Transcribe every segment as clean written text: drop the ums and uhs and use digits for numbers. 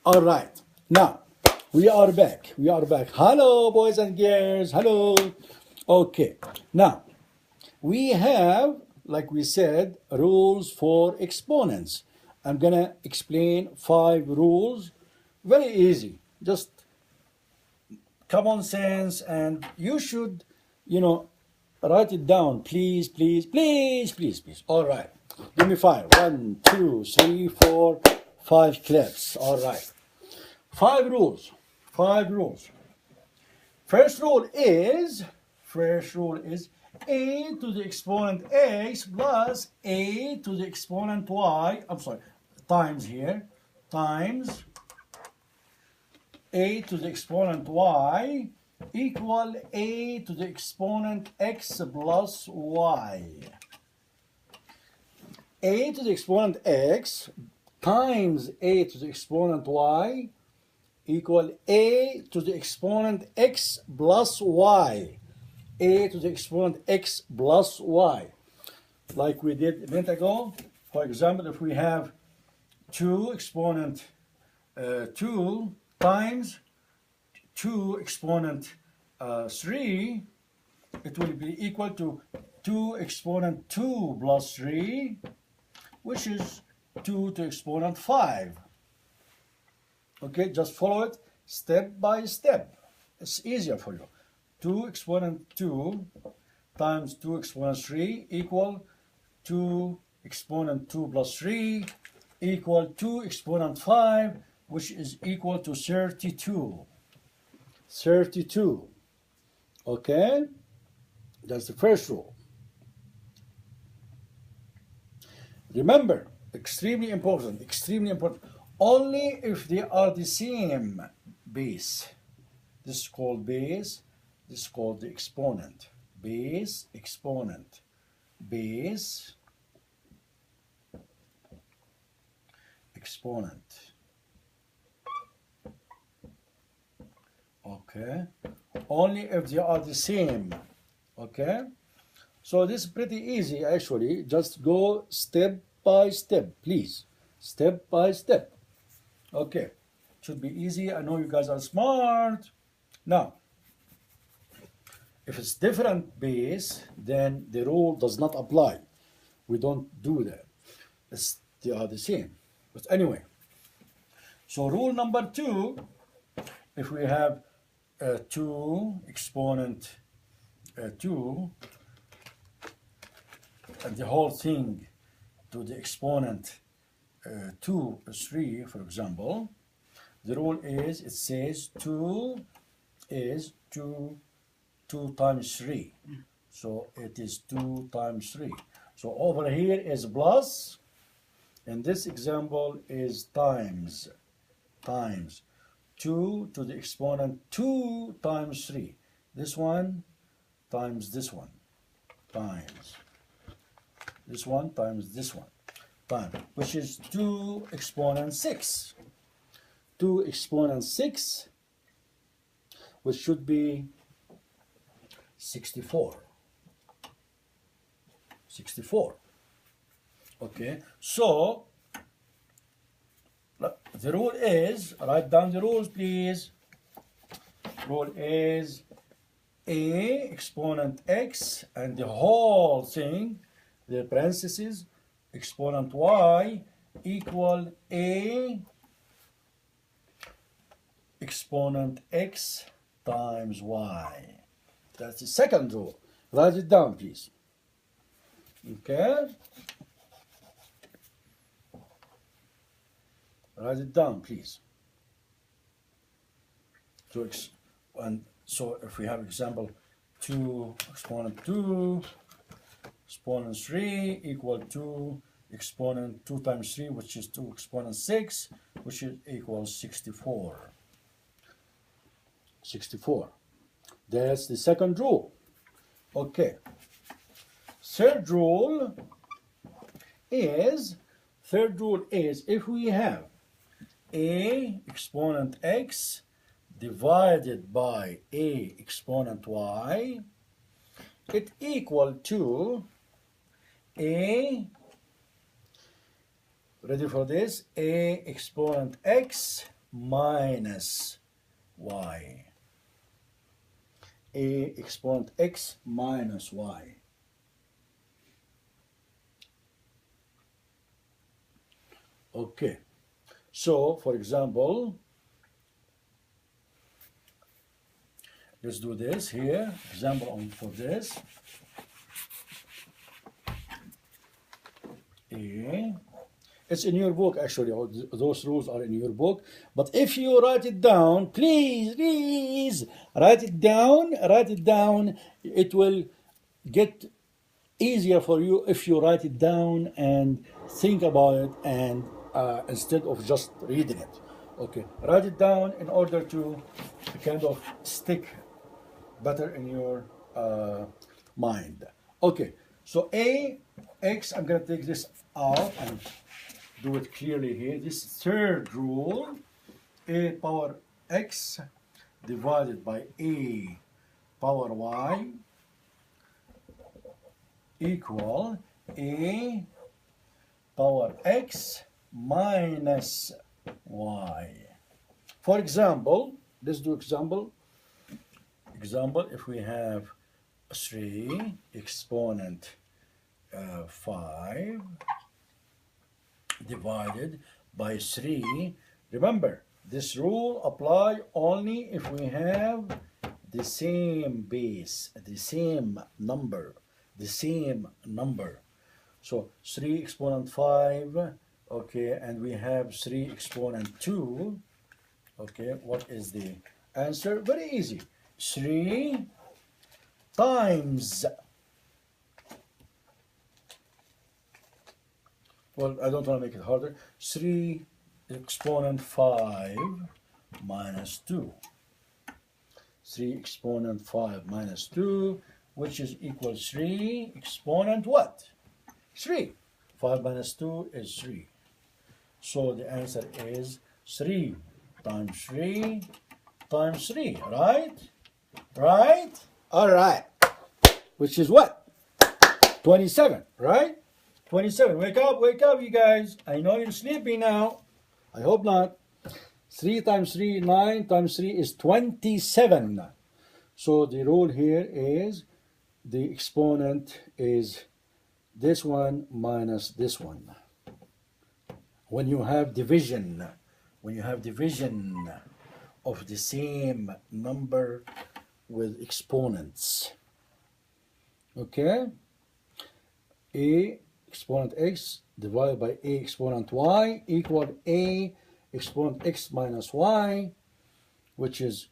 All right. Now, we are back. We are back. Hello, boys and girls. Hello. Okay. Now, we have, like we said, rules for exponents. I'm going to explain 5 rules. Very easy. Just common sense, and you should, write it down. Please, please, please, please, please. All right. Give me 5. 1, 2, 3, 4, 5 clips. All right. 5 rules. 5 rules. First rule is a to the exponent x plus a to the exponent y. I'm sorry, times here, times a to the exponent y equal a to the exponent x plus y. A to the exponent x times a to the exponent y equal a to the exponent x plus y. A to the exponent x plus y. Like we did a minute ago. For example, if we have 2 exponent 2 times 2 exponent 3, it will be equal to 2 exponent 2 plus 3, which is 2 to exponent 5. Okay, just follow it step by step. It's easier for you. 2 exponent 2 times 2 exponent 3 equal 2 exponent 2 plus 3 equal 2 exponent 5, which is equal to 32. 32. Okay? That's the first rule. Remember, extremely important, only if they are the same base. This is called base, this is called the exponent. Base, exponent. Base, exponent. Okay? Only if they are the same. Okay? So this is pretty easy actually. Just go step by step, please. Step by step. Okay. Should be easy. I know you guys are smart. Now, if it's different base, then the rule does not apply. We don't do that. They are the same. But anyway, so rule number 2, if we have 2 exponent 2 and the whole thing to the exponent 2 plus 3, for example, the rule is, it says 2 is 2 times 3. So it is 2 times 3. So over here is plus, and this example is times. 2 to the exponent 2 times 3. This one times this one times this one times this one times, which is 2 exponent 6. 2 exponent 6, which should be 64. 64. Okay, so the rule is, write down the rules please. Rule is a exponent x and the whole thing, the parentheses, exponent y equal a exponent x times y. That's the second rule. Write it down, please. Okay? Write it down, please. So if we have example 2 exponent 2 exponent 3 equal 2 exponent 2 times 3, which is 2 exponent 6, which is equals 64. 64. That's the second rule. Okay. Third rule is if we have a exponent x divided by a exponent y, it equal to a, ready for this, a exponent x minus y. A exponent x minus y. Okay, so for example, let's do this here. Example for this. A. It's in your book actually. Those rules are in your book. But if you write it down, please write it down. Write it down. It will get easier for you if you write it down and think about it, and instead of just reading it. Okay, write it down in order to kind of stick better in your mind. Okay, so a x, I'm gonna take this out and do it clearly here. This third rule, a power x divided by a power y equal a power x minus y. For example, let's do example. Example, if we have 3 exponent 5 divided by 3. Remember, this rule apply only if we have the same base, the same number. So 3 exponent 5, okay, and we have 3 exponent 2. Okay, what is the answer? Very easy. 3 times, well, I don't want to make it harder. 3 exponent 5 minus 2. 3 exponent 5 minus 2, which is equal 3 exponent what? 3. 5 minus 2 is 3. So the answer is 3 times 3 times 3, right? Right? All right. Which is what? 27, right? 27. Wake up, you guys. I know you're sleepy now. I hope not. 3 times 3, 9 times 3 is 27. So the rule here is the exponent is this one minus this one. When you have division of the same number with exponents. Okay? A exponent x divided by a exponent y equal a exponent x minus y, which is,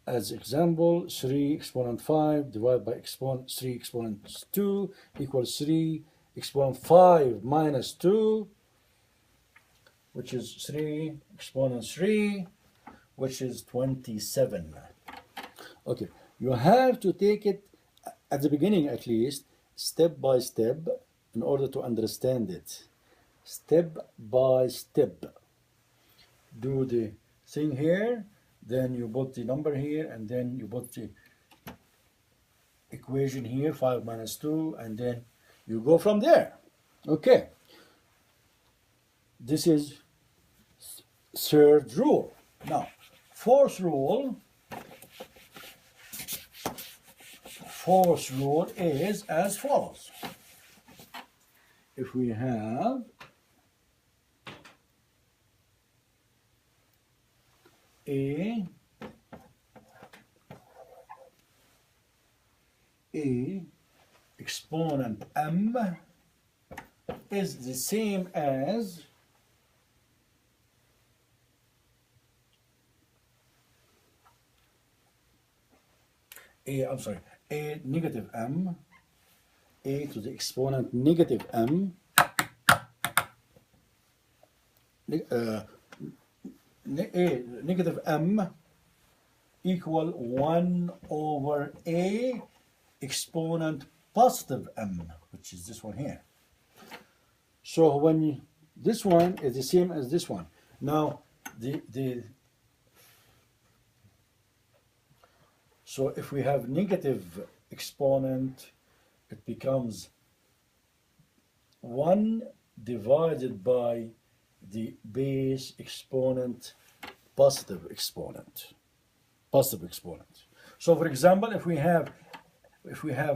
as example, 3 exponent 5 divided by exponent 3 exponent 2 equals 3 exponent 5 minus 2, which is 3 exponent 3, which is 27. Okay, you have to take it at the beginning at least, step by step, in order to understand it. Step by step. Do the thing here, then you put the number here, and then you put the equation here, 5 minus 2, and then you go from there. Okay. This is third rule. Now, fourth rule is as follows. If we have a exponent m is the same as a negative m, a to the exponent negative m, negative m equal 1 over a exponent positive m, which is this one here. So when this one is the same as this one. Now so if we have negative exponent, it becomes 1 divided by the base exponent positive exponent. Positive exponent. So for example, if we have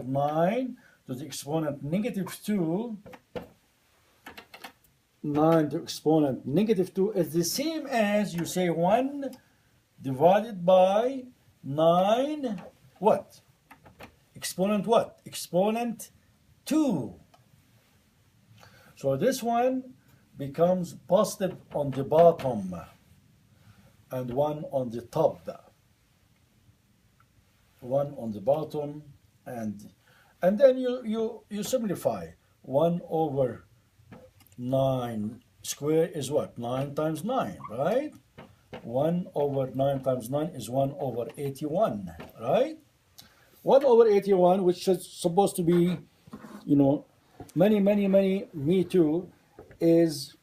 9 to the exponent negative 2, 9 to exponent negative 2 is the same as you say 1 divided by 9 what? Exponent what? Exponent 2. So this one becomes positive on the bottom and 1 on the top. 1 on the bottom and then you simplify. 1 over 9 square is what? 9 times 9, right? 1 over 9 times 9 is 1 over 81, right? 1 over 81, which is supposed to be, you know, many, me too, is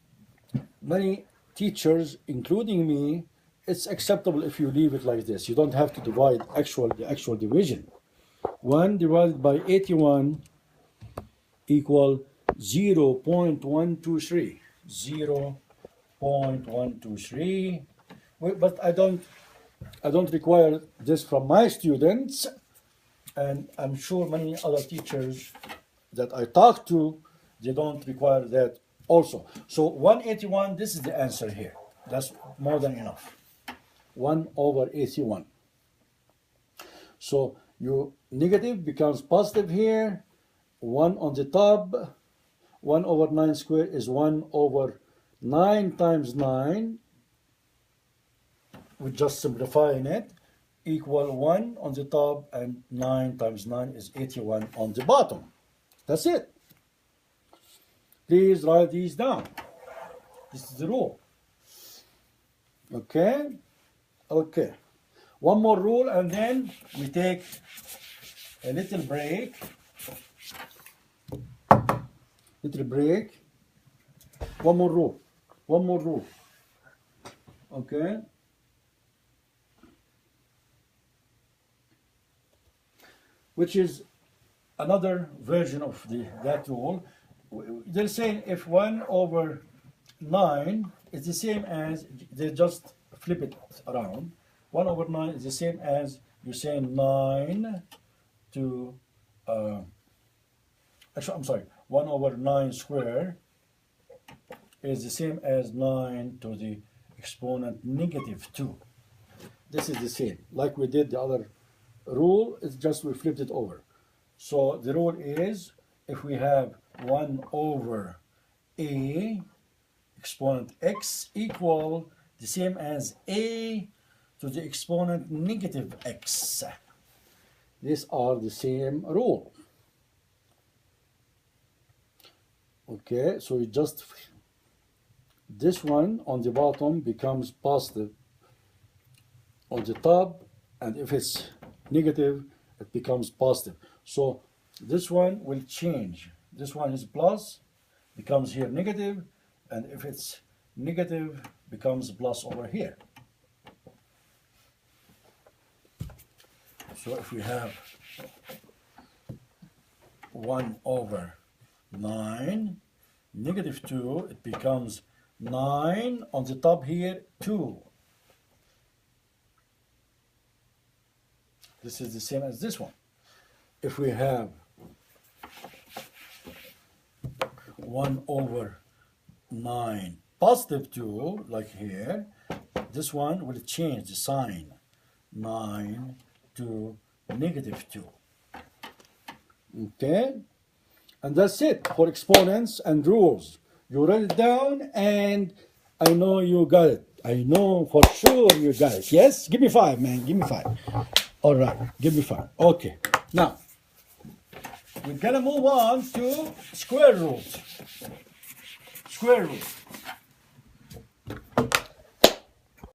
many teachers, including me, it's acceptable if you leave it like this. You don't have to divide the actual division. 1 divided by 81 equal 0.123. 0.123. But I don't require this from my students, and I'm sure many other teachers that I talk to, they don't require that also. So 181, this is the answer here. That's more than enough. 1 over 81. So your negative becomes positive here. 1 on the top. 1 over 9 squared is 1 over 9 times 9. We're just simplifying it. Equal 1 on the top, and 9 times 9 is 81 on the bottom. That's it. Please write these down. This is the rule. Okay? Okay. One more rule, and then we take a little break. One more rule. Okay? Which is another version of that rule. They're saying if 1 over 9 is the same as, they just flip it around. 1 over 9 is the same as you're saying 9 to, actually, I'm sorry, 1 over 9 squared is the same as 9 to the exponent negative 2. This is the same, like we did the other rule, it's just we flipped it over. So the rule is, if we have 1 over a exponent x equal the same as a to the exponent negative x. These are the same rule. Okay, so you just, this one on the bottom becomes positive on the top, and if it's negative, it becomes positive. So this one will change. This one is plus, becomes here negative, and if it's negative, becomes plus over here. So if we have 1 over 9, negative 2, it becomes 9 on the top here, 2. This is the same as this one. If we have 1 over 9 positive 2, like here, this one will change the sign, 9 to negative 2. Okay? And that's it for exponents and rules. You write it down, and I know you got it. I know for sure you got it. Yes? Give me 5, man. Give me 5. All right. Give me 5. Okay. Now, we're going to move on to square roots. Square root.